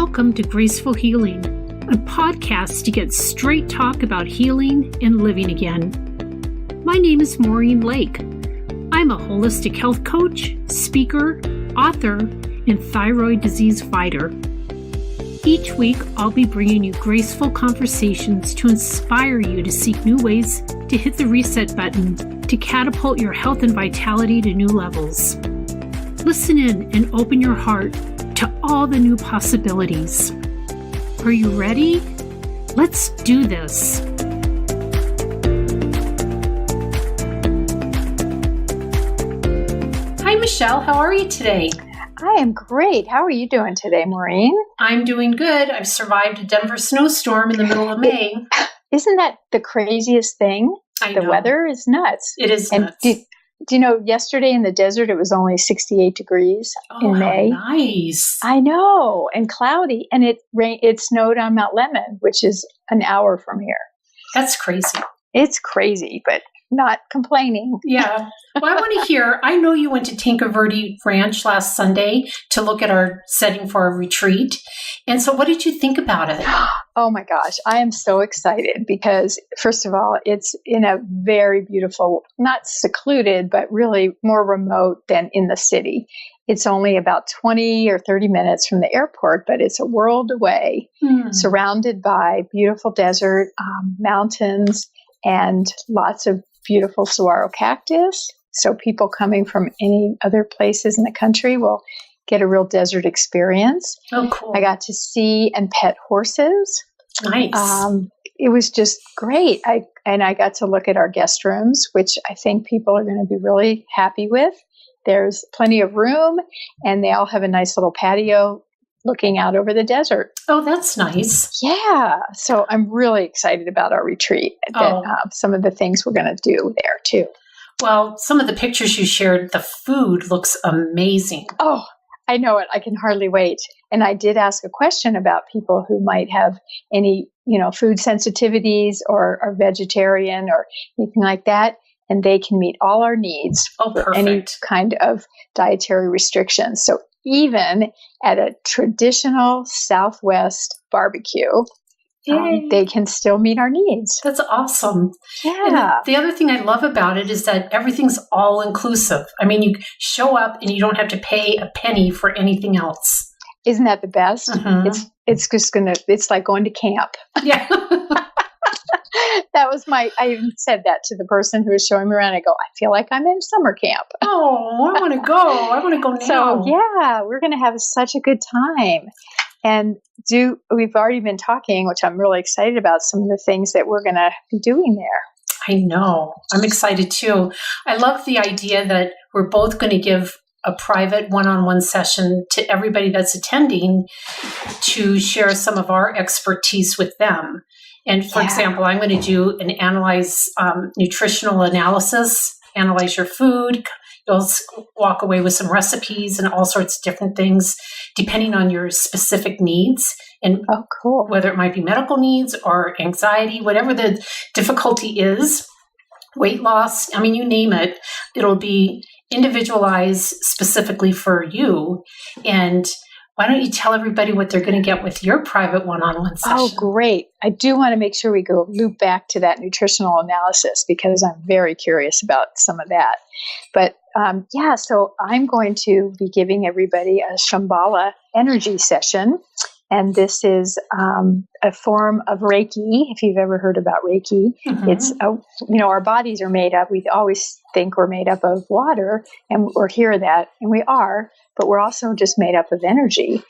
Welcome to Graceful Healing, a podcast to get straight talk about healing and living again. My name is Maureen Lake. I'm a holistic health coach, speaker, author, and thyroid disease fighter. Each week, I'll be bringing you graceful conversations to inspire you to seek new ways to hit the reset button to catapult your health and vitality to new levels. Listen in and open your heart to all the new possibilities. Are you ready? Let's do this. Hi, Michele. How are you today? I am great. How are you doing today, Maureen? I'm doing good. I've survived a Denver snowstorm in the middle of May. Isn't that the craziest thing? I know. The weather is nuts. It is nuts. Do you know, yesterday in the desert, it was only 68 degrees in May. How nice. I know, and cloudy. And it snowed on Mount Lemmon, which is an hour from here. That's crazy. It's crazy, but not complaining. Yeah. Well, I want to hear, I know you went to Tanque Verde Ranch last Sunday to look at our setting for our retreat. And so what did you think about it? Oh my gosh, I am so excited because, first of all, it's in a very beautiful, not secluded, but really more remote than in the city. It's only about 20 or 30 minutes from the airport, but it's a world away, surrounded by beautiful desert, mountains, and lots of beautiful saguaro cactus. So people coming from any other places in the country will get a real desert experience. Oh, cool. I got to see and pet horses. Nice. It was just great. I got to look at our guest rooms, which I think people are going to be really happy with. There's plenty of room, and they all have a nice little patio looking out over the desert. Oh, that's nice. Yeah. So I'm really excited about our retreat and some of the things we're going to do there too. Well, some of the pictures you shared, the food looks amazing. Oh, I know it. I can hardly wait. And I did ask a question about people who might have any, food sensitivities or are vegetarian or anything like that. And they can meet all our needs for any kind of dietary restrictions. So even at a traditional Southwest barbecue, they can still meet our needs. That's awesome. Yeah. And the other thing I love about it is that everything's all inclusive. I mean, you show up and you don't have to pay a penny for anything else. Isn't that the best? Mm-hmm. It's like going to camp. Yeah. I even said that to the person who was showing me around. I go, I feel like I'm in summer camp. Oh, I want to go. I want to go now. So yeah, we're going to have such a good time. And we've already been talking, which I'm really excited about, some of the things that we're going to be doing there. I know. I'm excited too. I love the idea that we're both going to give a private one-on-one session to everybody that's attending to share some of our expertise with them. And for example, I'm going to do an nutritional analysis, analyze your food. You'll walk away with some recipes and all sorts of different things, depending on your specific needs and whether it might be medical needs or anxiety, whatever the difficulty is, weight loss. I mean, you name it, it'll be individualized specifically for you. And why don't you tell everybody what they're going to get with your private one-on-one session? Oh, great. I do want to make sure we go loop back to that nutritional analysis because I'm very curious about some of that. But so I'm going to be giving everybody a Shamballa energy session. And this is a form of Reiki, if you've ever heard about Reiki. Mm-hmm. It's, our bodies are made up. We always think we're made up of water, and we're hear that, and we are, but we're also just made up of energy.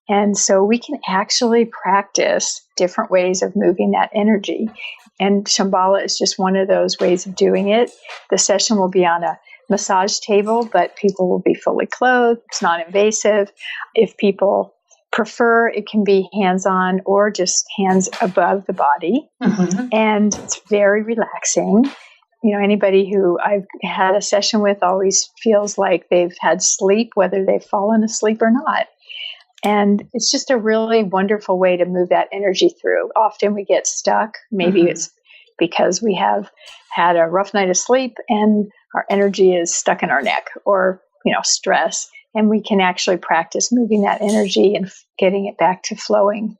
And so we can actually practice different ways of moving that energy. And Shamballa is just one of those ways of doing it. The session will be on a massage table, but people will be fully clothed. It's not invasive. If people prefer, it can be hands-on or just hands above the body. Mm-hmm. And it's very relaxing. Anybody who I've had a session with always feels like they've had sleep, whether they've fallen asleep or not. And it's just a really wonderful way to move that energy through. Often we get stuck. Maybe it's because we have had a rough night of sleep and our energy is stuck in our neck, or, stress. and we can actually practice moving that energy and getting it back to flowing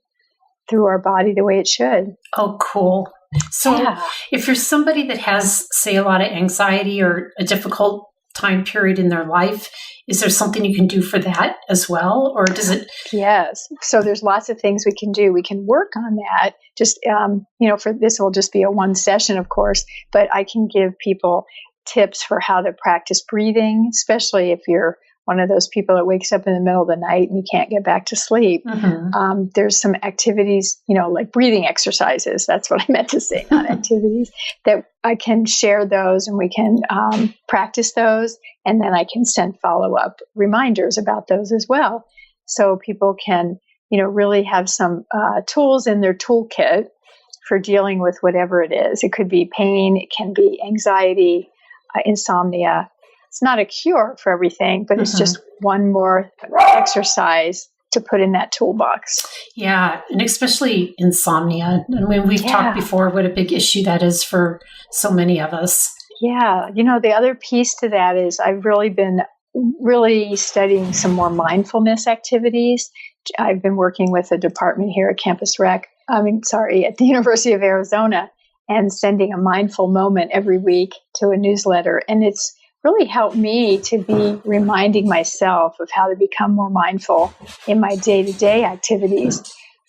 through our body the way it should. Oh, cool. So Yeah. if you're somebody that has, say, a lot of anxiety or a difficult time period in their life, is there something you can do for that as well? Or does it? Yes. So there's lots of things we can do. We can work on that. Just, for this will just be a one session, of course, but I can give people tips for how to practice breathing, especially if you're one of those people that wakes up in the middle of the night and you can't get back to sleep. Mm-hmm. There's some activities, like breathing exercises. That's what I meant to say, not activities, that I can share those and we can practice those. And then I can send follow-up reminders about those as well. So people can, really have some tools in their toolkit for dealing with whatever it is. It could be pain. It can be anxiety, insomnia. It's not a cure for everything, but it's just one more exercise to put in that toolbox. Yeah, and especially insomnia. I mean, we've talked before what a big issue that is for so many of us. Yeah, the other piece to that is I've really been studying some more mindfulness activities. I've been working with a department here at at the University of Arizona, and sending a mindful moment every week to a newsletter. And it's really helped me to be reminding myself of how to become more mindful in my day-to-day activities.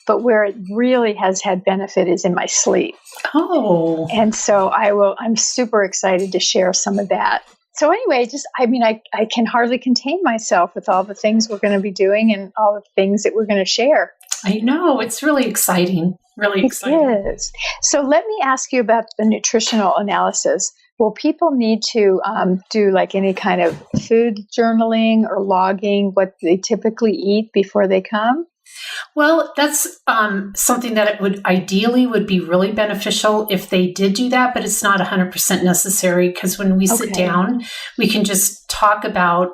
But where it really has had benefit is in my sleep. Oh. And so I'm super excited to share some of that. So anyway, I can hardly contain myself with all the things we're going to be doing and all the things that we're going to share. I know. It's really exciting. Really exciting. It is. So let me ask you about the nutritional analysis. Will people need to do like any kind of food journaling or logging what they typically eat before they come? Well, that's something that it would be really beneficial if they did do that, but it's not 100% necessary, because when we sit down, we can just talk about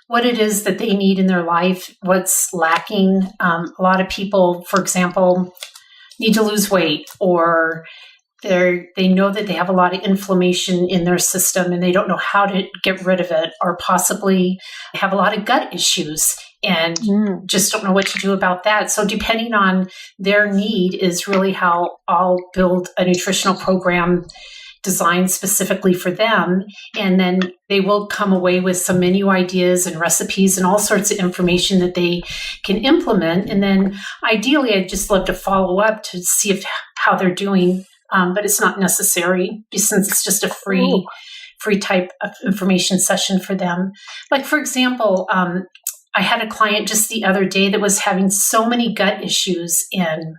what it is that they need in their life, what's lacking. A lot of people, for example, need to lose weight, or they know that they have a lot of inflammation in their system and they don't know how to get rid of it, or possibly have a lot of gut issues and just don't know what to do about that. So depending on their need is really how I'll build a nutritional program designed specifically for them. And then they will come away with some menu ideas and recipes and all sorts of information that they can implement. And then ideally, I'd just love to follow up to see how they're doing. But it's not necessary, since it's just a free type of information session for them. Like, for example, I had a client just the other day that was having so many gut issues, and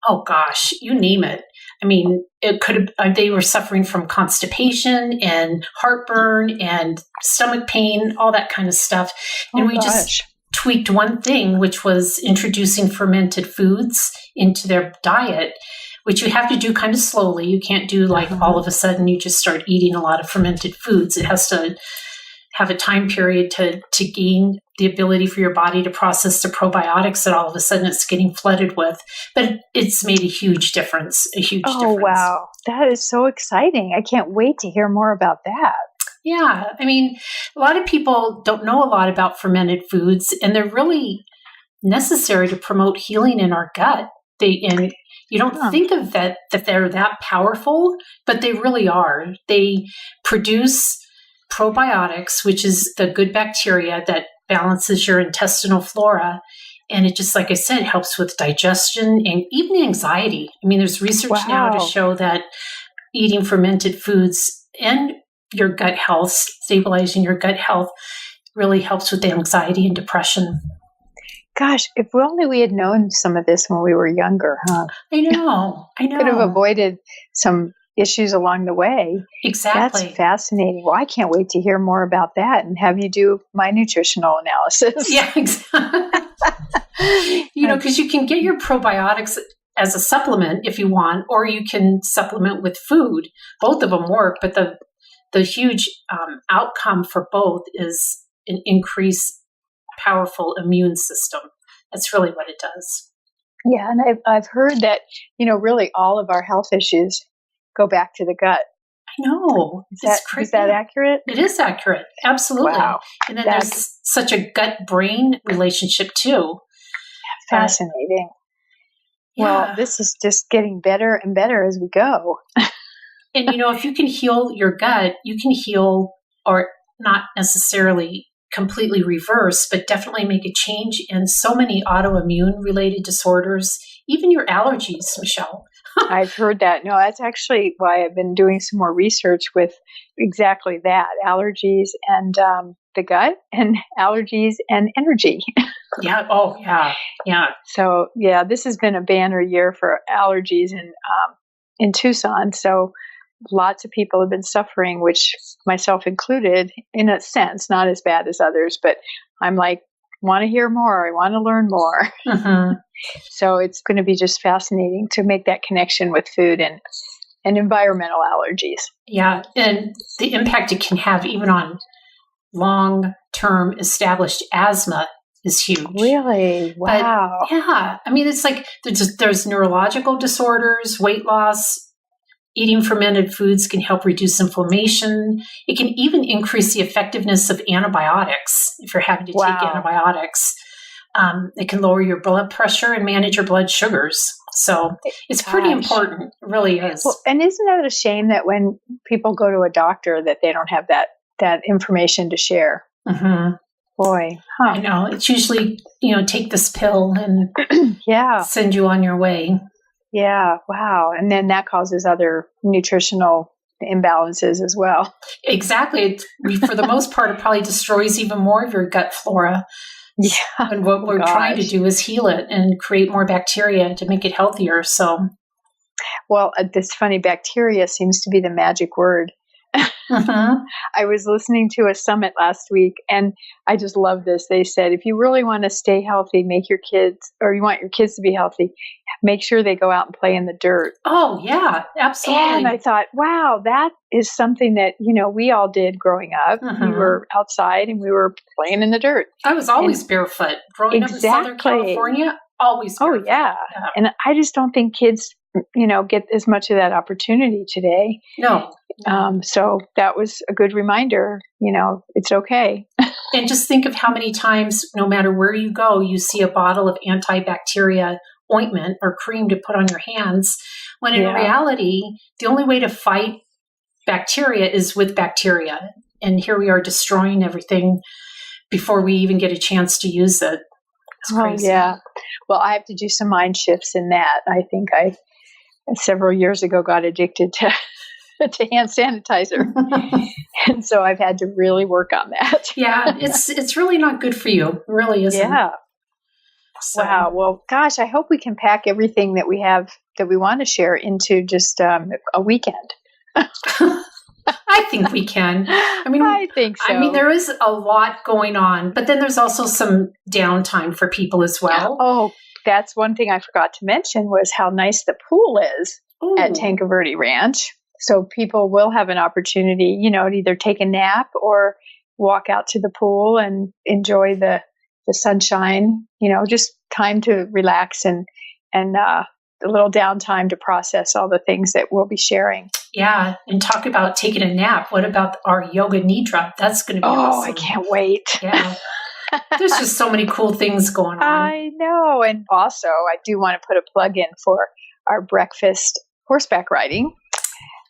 oh gosh, you name it. I mean, it could have, they were suffering from constipation and heartburn and stomach pain, all that kind of stuff. And just tweaked one thing, which was introducing fermented foods into their diet, which you have to do kind of slowly. You can't do like all of a sudden you just start eating a lot of fermented foods. It has to have a time period to gain the ability for your body to process the probiotics that all of a sudden it's getting flooded with. But it's made a huge difference, difference. Oh, wow. That is so exciting. I can't wait to hear more about that. Yeah. I mean, a lot of people don't know a lot about fermented foods, and they're really necessary to promote healing in our gut. And you don't think of that they're that powerful, but they really are. They produce probiotics, which is the good bacteria that balances your intestinal flora. And it just, like I said, helps with digestion and even anxiety. I mean, there's research now to show that eating fermented foods and your gut health, stabilizing your gut health, really helps with anxiety and depression. Gosh, if only we had known some of this when we were younger, huh? I know. Could have avoided some issues along the way. Exactly. That's fascinating. Well, I can't wait to hear more about that and have you do my nutritional analysis. Yeah, exactly. Because you can get your probiotics as a supplement if you want, or you can supplement with food. Both of them work, but the huge outcome for both is an increased powerful immune system. That's really what it does. Yeah, and I've heard that, really all of our health issues go back to the gut. No, Is that accurate? It is accurate. Absolutely. Wow. And then there's such a gut-brain relationship too. Fascinating. Well, this is just getting better and better as we go. And, if you can heal your gut, you can heal, or not necessarily completely reverse, but definitely make a change in so many autoimmune-related disorders, even your allergies, Michele. I've heard that. No, that's actually why I've been doing some more research with exactly that, allergies and the gut, and allergies and energy. Yeah. Oh, yeah. Yeah. So, this has been a banner year for allergies in Tucson. So lots of people have been suffering, which myself included, in a sense, not as bad as others, but I'm like, want to hear more. I want to learn more. Mm-hmm. So it's going to be just fascinating to make that connection with food and environmental allergies. Yeah. And the impact it can have even on long-term established asthma is huge. Really? Wow. But, yeah. I mean, it's like there's neurological disorders, weight loss. Eating fermented foods can help reduce inflammation. It can even increase the effectiveness of antibiotics if you're having to take antibiotics. It can lower your blood pressure and manage your blood sugars. So it's pretty important. It really is. Well, and isn't it a shame that when people go to a doctor that they don't have that information to share? Mm-hmm. Boy, I know. It's usually, take this pill and send you on your way. Yeah, wow. And then that causes other nutritional imbalances as well. Exactly. For the most part, it probably destroys even more of your gut flora. Yeah. And what we're trying to do is heal it and create more bacteria to make it healthier. So, well, this funny, bacteria seems to be the magic word. Mm-hmm. I was listening to a summit last week, and I just love this. They said, if you really want to stay healthy, you want your kids to be healthy, make sure they go out and play in the dirt. Oh, yeah, absolutely. And I thought, wow, that is something that, we all did growing up. Mm-hmm. We were outside and we were playing in the dirt. I was always barefoot. Growing up in Southern California, always barefoot. Oh, yeah. And I just don't think kids, get as much of that opportunity today. No. So that was a good reminder, it's okay. And just think of how many times, no matter where you go, you see a bottle of antibacteria ointment or cream to put on your hands, when in reality, the only way to fight bacteria is with bacteria. And here we are destroying everything before we even get a chance to use it. It's crazy. Oh, yeah. Well, I have to do some mind shifts in that. I think I, several years ago, got addicted to hand sanitizer. And so I've had to really work on that. Yeah, it's really not good for you. It really isn't. Yeah. So. Wow. Well, gosh, I hope we can pack everything that we have that we want to share into just a weekend. I think we can. I think so. There is a lot going on, but then there's also some downtime for people as well. Oh, that's one thing I forgot to mention was how nice the pool is at Tanque Verde Ranch. So people will have an opportunity, to either take a nap or walk out to the pool and enjoy the sunshine, just time to relax and a little downtime to process all the things that we'll be sharing. Yeah. And talk about taking a nap. What about our yoga nidra? That's going to be awesome. I can't wait. Yeah. There's just so many cool things going on. I know. And also, I do want to put a plug in for our breakfast horseback riding,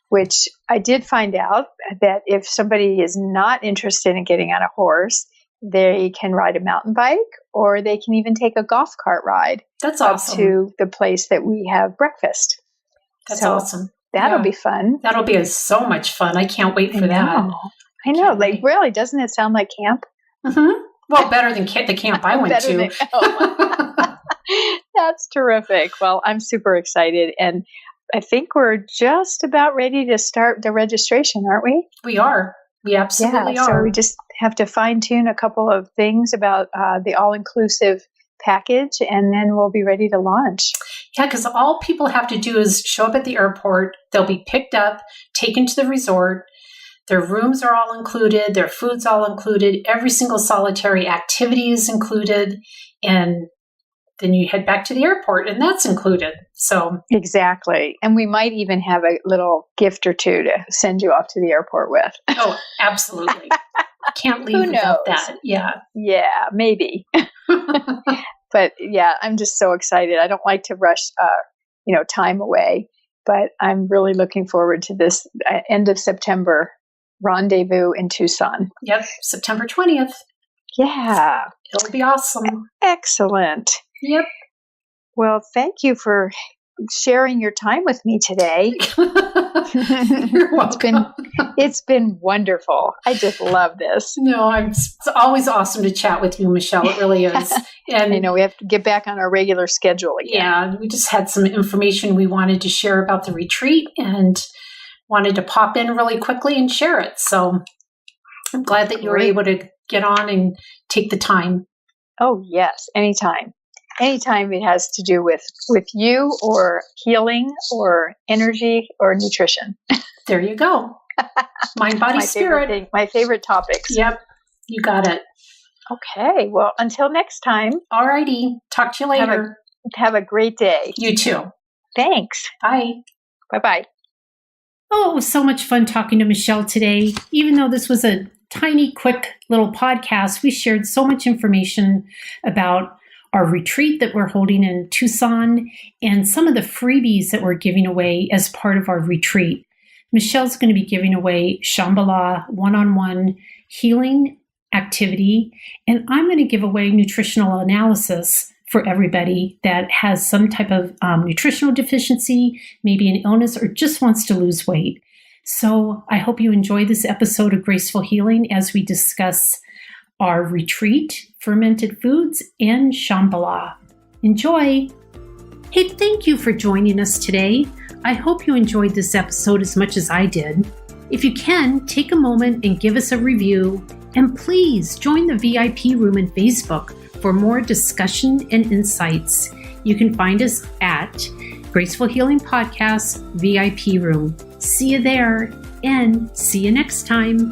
which I did find out that if somebody is not interested in getting on a horse, they can ride a mountain bike or they can even take a golf cart ride. That's awesome. Up to the place that we have breakfast. That's awesome. That'll be fun. That'll be so much fun. I can't wait for that. I know. Really, doesn't it sound like camp? Mm-hmm. Well, better than the camp I went to. That's terrific. Well, I'm super excited. And I think we're just about ready to start the registration, aren't we? We are. We absolutely are. So we just have to fine tune a couple of things about the all-inclusive package, and then we'll be ready to launch. Yeah, because all people have to do is show up at the airport. They'll be picked up, taken to the resort. Their rooms are all included. Their food's all included. Every single solitary activity is included. And then you head back to the airport, and that's included. So exactly. And we might even have a little gift or two to send you off to the airport with. Oh, absolutely. Can't leave without that. Yeah. Yeah, maybe. But yeah, I'm just so excited. I don't like to rush, time away, but I'm really looking forward to this end of September rendezvous in Tucson. Yep. September 20th. Yeah. It'll be awesome. Excellent. Yep. Well, thank you for sharing your time with me today. You're welcome. It's been wonderful. I just love this. No, it's always awesome to chat with you, Michele. It really is. And I know we have to get back on our regular schedule again. Yeah, we just had some information we wanted to share about the retreat and wanted to pop in really quickly and share it. So I'm glad that you were able to get on and take the time. Oh, yes. Anytime. Anytime it has to do with you or healing or energy or nutrition. There you go. Mind, body, spirit. My favorite topics. Yep. You got it. Okay. Well, until next time. All righty. Talk to you later. Have a great day. You too. Thanks. Bye. Bye-bye. Oh, it was so much fun talking to Michele today. Even though this was a tiny, quick little podcast, we shared so much information about our retreat that we're holding in Tucson and some of the freebies that we're giving away as part of our retreat. Michele's going to be giving away Shamballa one-on-one healing activity, and I'm going to give away nutritional analysis for everybody that has some type of nutritional deficiency, maybe an illness, or just wants to lose weight. So I hope you enjoy this episode of Graceful Healing as we discuss our retreat, fermented foods, and Shamballa. Enjoy! Hey, thank you for joining us today. I hope you enjoyed this episode as much as I did. If you can, take a moment and give us a review, and please join the VIP room in Facebook for more discussion and insights. You can find us at Graceful Healing Podcast VIP room. See you there, and see you next time.